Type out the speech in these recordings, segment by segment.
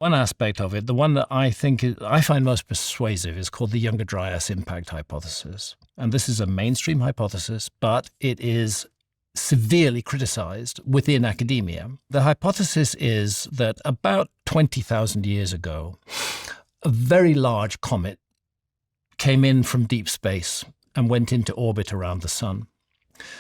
One aspect of it, the one that I find most persuasive, is called the Younger Dryas Impact Hypothesis. And this is a mainstream hypothesis, but it is severely criticized within academia. The hypothesis is that about 20,000 years ago, a very large comet came in from deep space and went into orbit around the sun.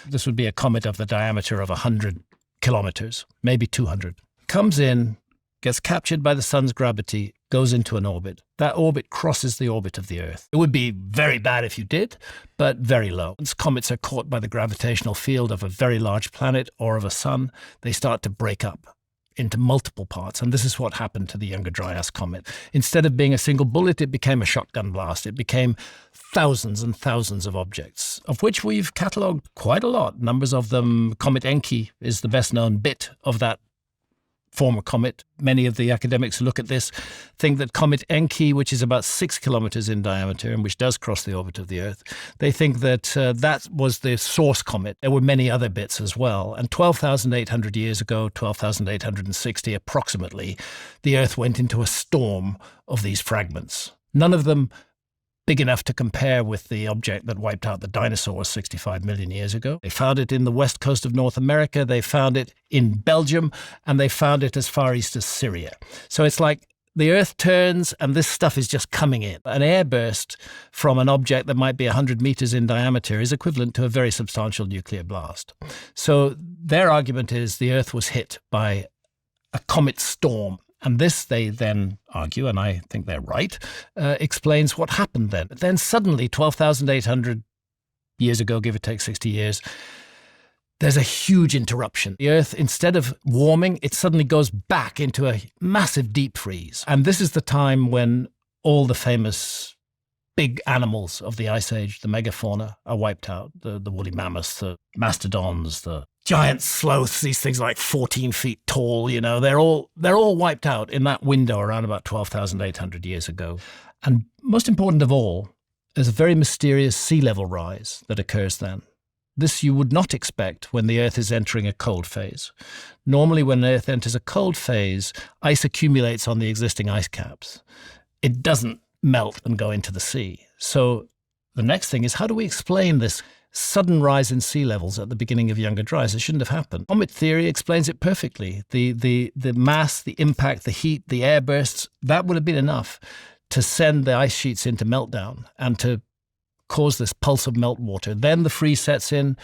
This would be a comet of the diameter of 100 kilometers, maybe 200. Comes in, gets captured by the sun's gravity, goes into an orbit. That orbit crosses the orbit of the Earth. It would be very bad if you did, but very low. Once comets are caught by the gravitational field of a very large planet or of a sun, they start to break up into multiple parts. And this is what happened to the Younger Dryas comet. Instead of being a single bullet, it became a shotgun blast. It became thousands and thousands of objects, of which we've catalogued quite a lot. Numbers of them. Comet Encke is the best known bit of that former comet. Many of the academics who look at this think that Comet Encke, which is about 6 kilometers in diameter and which does cross the orbit of the Earth, they think that that was the source comet. There were many other bits as well. And 12,800 years ago, 12,860 approximately, the Earth went into a storm of these fragments. None of them big enough to compare with the object that wiped out the dinosaurs 65 million years ago. They found it in the west coast of North America, they found it in Belgium, and they found it as far east as Syria. So it's like the Earth turns and this stuff is just coming in. An airburst from an object that might be 100 meters in diameter is equivalent to a very substantial nuclear blast. So their argument is the Earth was hit by a comet storm. And this, they then argue, and I think they're right, explains what happened then. But then suddenly, 12,800 years ago, give or take 60 years, there's a huge interruption. The Earth, instead of warming, it suddenly goes back into a massive deep freeze. And this is the time when all the famous big animals of the Ice Age, the megafauna, are wiped out. The woolly mammoths, the mastodons, the giant sloths, these things like 14 feet tall, they're all wiped out in that window around about 12,800 years ago. And most important of all, there's a very mysterious sea level rise that occurs then. This you would not expect when the Earth is entering a cold phase. Normally when the Earth enters a cold phase, ice accumulates on the existing ice caps. It doesn't melt and go into the sea. So the next thing is, how do we explain this sudden rise in sea levels at the beginning of Younger Dryas? It shouldn't have happened. Comet theory explains it perfectly. The mass, the impact, the heat, the air bursts, that would have been enough to send the ice sheets into meltdown and to cause this pulse of meltwater. Then the freeze sets in,